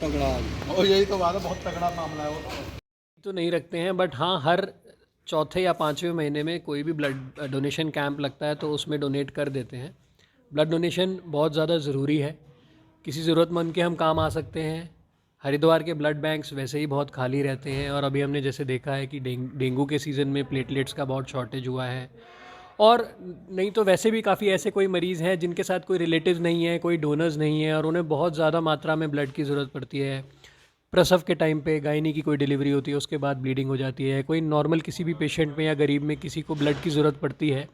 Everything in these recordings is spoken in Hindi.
तगड़ा और यही तो बात है, बहुत तगड़ा मामला है वो तो नहीं रखते हैं, बट हाँ हर चौथे या पाँचवें महीने में कोई भी ब्लड डोनेशन कैंप लगता है तो उसमें डोनेट कर देते हैं। ब्लड डोनेशन बहुत ज़्यादा ज़रूरी है, किसी ज़रूरतमंद के हम काम आ सकते हैं। हरिद्वार के ब्लड बैंक्स वैसे ही बहुत खाली रहते हैं और अभी हमने जैसे देखा है कि डेंगू के सीज़न में प्लेटलेट्स का बहुत शॉर्टेज हुआ है। और नहीं तो वैसे भी काफ़ी ऐसे कोई मरीज़ हैं जिनके साथ कोई रिलेटिव नहीं है, कोई डोनर्स नहीं है और उन्हें बहुत ज़्यादा मात्रा में ब्लड की ज़रूरत पड़ती है। प्रसव के टाइम पे गायनी की कोई डिलीवरी होती है, उसके बाद ब्लीडिंग हो जाती है, कोई नॉर्मल किसी भी पेशेंट में या गरीब में किसी को ब्लड की ज़रूरत पड़ती है,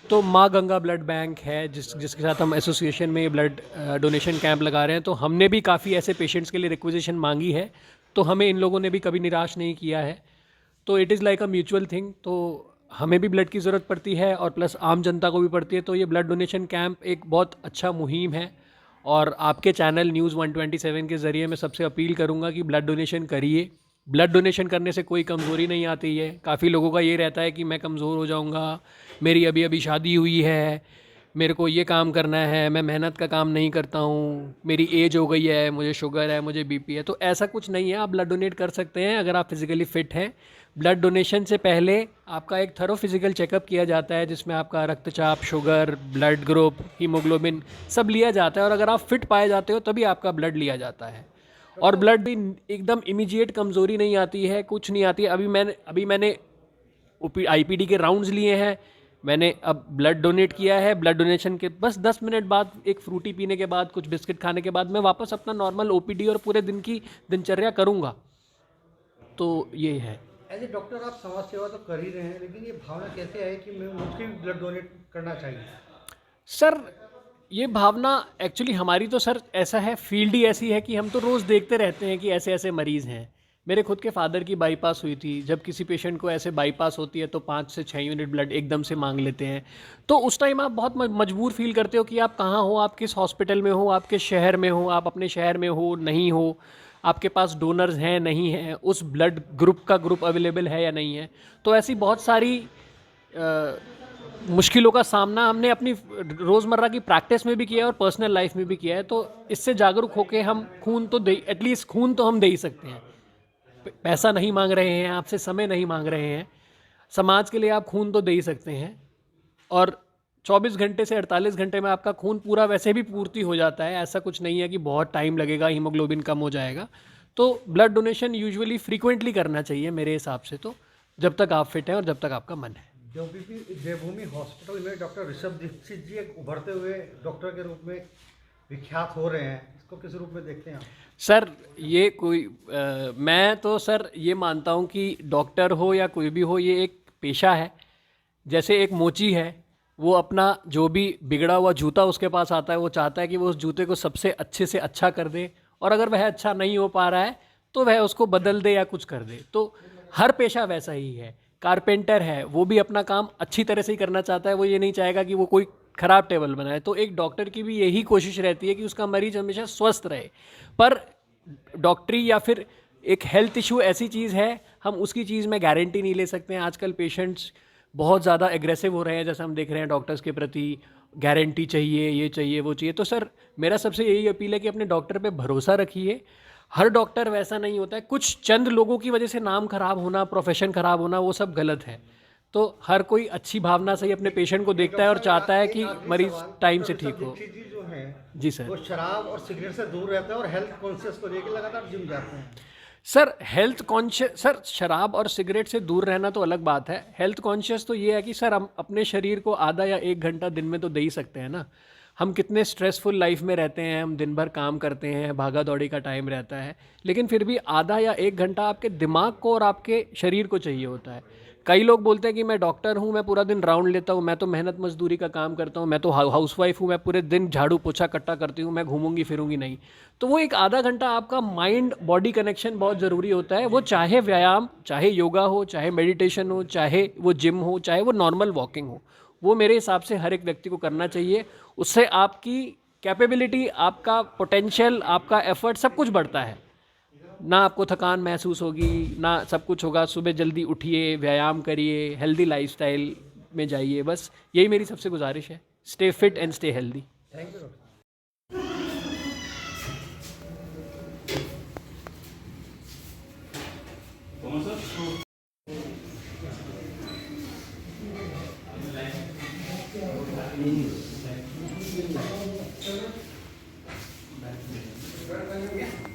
तो माँ गंगा ब्लड बैंक है जिसके साथ हम एसोसिएशन में ब्लड डोनेशन कैंप लगा रहे हैं। तो हमने भी काफ़ी ऐसे पेशेंट्स के लिए रिक्वेजिशन मांगी है, तो हमें इन लोगों ने भी कभी निराश नहीं किया है। तो it is like a mutual thing. तो हमें भी ब्लड की ज़रूरत पड़ती है और प्लस आम जनता को भी पड़ती है। तो ये ब्लड डोनेशन कैंप एक बहुत अच्छा मुहिम है और आपके चैनल न्यूज़ 127 के ज़रिए मैं सबसे अपील करूँगा कि ब्लड डोनेशन करिए। ब्लड डोनेशन करने से कोई कमज़ोरी नहीं आती है। काफ़ी लोगों का ये रहता है कि मैं कमज़ोर हो जाऊँगा, मेरी अभी अभी शादी हुई है, मेरे को ये काम करना है, मैं मेहनत का काम नहीं करता हूँ, मेरी एज हो गई है, मुझे शुगर है, मुझे बीपी है। तो ऐसा कुछ नहीं है, आप ब्लड डोनेट कर सकते हैं अगर आप फिज़िकली फ़िट हैं। ब्लड डोनेशन से पहले आपका एक थरो फिज़िकल चेकअप किया जाता है जिसमें आपका रक्तचाप, शुगर, ब्लड ग्रुप, हीमोग्लोबिन सब लिया जाता है और अगर आप फिट पाए जाते हो तभी आपका ब्लड लिया जाता है। और ब्लड भी एकदम इमीडिएट कमज़ोरी नहीं आती है, कुछ नहीं आती है। अभी मैंने आईपीडी के राउंड्स लिए हैं, मैंने अब ब्लड डोनेट किया है। ब्लड डोनेशन के बस 10 मिनट बाद एक फ्रूटी पीने के बाद, कुछ बिस्किट खाने के बाद मैं वापस अपना नॉर्मल ओपीडी और पूरे दिन की दिनचर्या करूँगा। तो ये है। एज ए डॉक्टर आप समाज सेवा तो कर ही रहे हैं, लेकिन ये भावना कैसे है कि मैं मुझे भी ब्लड डोनेट करना चाहिए? सर ये भावना एक्चुअली हमारी तो सर ऐसा है, फील्ड ही ऐसी है कि हम तो रोज़ देखते रहते हैं कि ऐसे ऐसे मरीज़ हैं। मेरे खुद के फादर की बाईपास हुई थी। जब किसी पेशेंट को ऐसे बाईपास होती है तो 5 से 6 यूनिट ब्लड एकदम से मांग लेते हैं। तो उस टाइम आप बहुत मजबूर फील करते हो कि आप कहाँ हो, आप किस हॉस्पिटल में हो, आप किस शहर में हो, आप अपने शहर में हो नहीं हो, आपके पास डोनर्स हैं नहीं हैं, उस ब्लड ग्रुप का ग्रुप अवेलेबल है या नहीं है। तो ऐसी बहुत सारी मुश्किलों का सामना हमने अपनी रोज़मर्रा की प्रैक्टिस में भी किया है और पर्सनल लाइफ में भी किया है। तो इससे जागरूक होकर हम खून तो दे, एटलीस्ट खून तो हम दे ही सकते हैं। पैसा नहीं मांग रहे हैं आपसे, समय नहीं मांग रहे हैं, समाज के लिए आप खून तो दे ही सकते हैं। और 24 घंटे से 48 घंटे में आपका खून पूरा वैसे भी पूर्ति हो जाता है। ऐसा कुछ नहीं है कि बहुत टाइम लगेगा, हीमोग्लोबिन कम हो जाएगा। तो ब्लड डोनेशन यूजुअली फ्रीक्वेंटली करना चाहिए मेरे हिसाब से, तो जब तक आप फिट हैं और जब तक आपका मन है। देवभूमि हॉस्पिटल में डॉक्टर ऋषभ दीक्षित जी एक उभरते हुए डॉक्टर के रूप में विख्यात हो रहे हैं, इसको किस रूप में देखते हैं आप? सर ये कोई मैं तो सर ये मानता हूँ कि डॉक्टर हो या कोई भी हो, ये एक पेशा है। जैसे एक मोची है, वो अपना जो भी बिगड़ा हुआ जूता उसके पास आता है, वो चाहता है कि वो उस जूते को सबसे अच्छे से अच्छा कर दे, और अगर वह अच्छा नहीं हो पा रहा है तो वह उसको बदल दे या कुछ कर दे। तो हर पेशा वैसा ही है। कारपेंटर है, वो भी अपना काम अच्छी तरह से ही करना चाहता है, वो ये नहीं चाहेगा कि वो कोई ख़राब टेबल बनाए। तो एक डॉक्टर की भी यही कोशिश रहती है कि उसका मरीज हमेशा स्वस्थ रहे। पर डॉक्टरी या फिर एक हेल्थ इशू ऐसी चीज़ है, हम उसकी चीज़ में गारंटी नहीं ले सकते हैं। आजकल पेशेंट्स बहुत ज़्यादा एग्रेसिव हो रहे हैं, जैसे हम देख रहे हैं डॉक्टर्स के प्रति गारंटी चाहिए, ये चाहिए, वो चाहिए। तो सर मेरा सबसे यही अपील है कि अपने डॉक्टर पे भरोसा रखिए। हर डॉक्टर वैसा नहीं होता है, कुछ चंद लोगों की वजह से नाम खराब होना, प्रोफेशन खराब होना, वो सब गलत है। तो हर कोई अच्छी भावना से ही अपने पेशेंट को देखता है और चाहता है कि मरीज टाइम से ठीक हो। दीक्षित जी जो हैं, जी सर। वो शराब और सिगरेट से दूर रहते हैं और हेल्थ कॉन्शियस को लेकर लगातार जिम जाते हैं। सर हेल्थ कॉन्शियस, सर शराब और सिगरेट से दूर रहना तो अलग बात है। हेल्थ कॉन्शियस तो ये है कि सर हम अपने शरीर को आधा या 1 घंटा दिन में तो दे ही सकते हैं ना। हम कितने स्ट्रेसफुल लाइफ में रहते हैं, हम दिन भर काम करते हैं, भागा दौड़ी का टाइम रहता है, लेकिन फिर भी आधा या 1 घंटा आपके दिमाग को और आपके शरीर को चाहिए होता है। कई लोग बोलते हैं कि मैं डॉक्टर हूँ, मैं पूरा दिन राउंड लेता हूँ, मैं तो मेहनत मजदूरी का काम करता हूँ, मैं तो हाउसवाइफ हूँ, मैं पूरे दिन झाड़ू पोछा कट्टा करती हूँ, मैं घूमूंगी फिरूंगी नहीं। तो वो एक आधा घंटा आपका माइंड बॉडी कनेक्शन बहुत ज़रूरी होता है। वो चाहे व्यायाम, चाहे योगा हो, चाहे मेडिटेशन हो, चाहे वो जिम हो, चाहे वो नॉर्मल वॉकिंग हो, वो मेरे हिसाब से हर एक व्यक्ति को करना चाहिए। उससे आपकी कैपेबिलिटी, आपका पोटेंशियल, आपका एफर्ट सब कुछ बढ़ता है। ना आपको थकान महसूस होगी, ना सब कुछ होगा। सुबह जल्दी उठिए, व्यायाम करिए, हेल्दी लाइफस्टाइल में जाइए। बस यही मेरी सबसे गुजारिश है। Stay fit and stay healthy. Thank you doctor. है।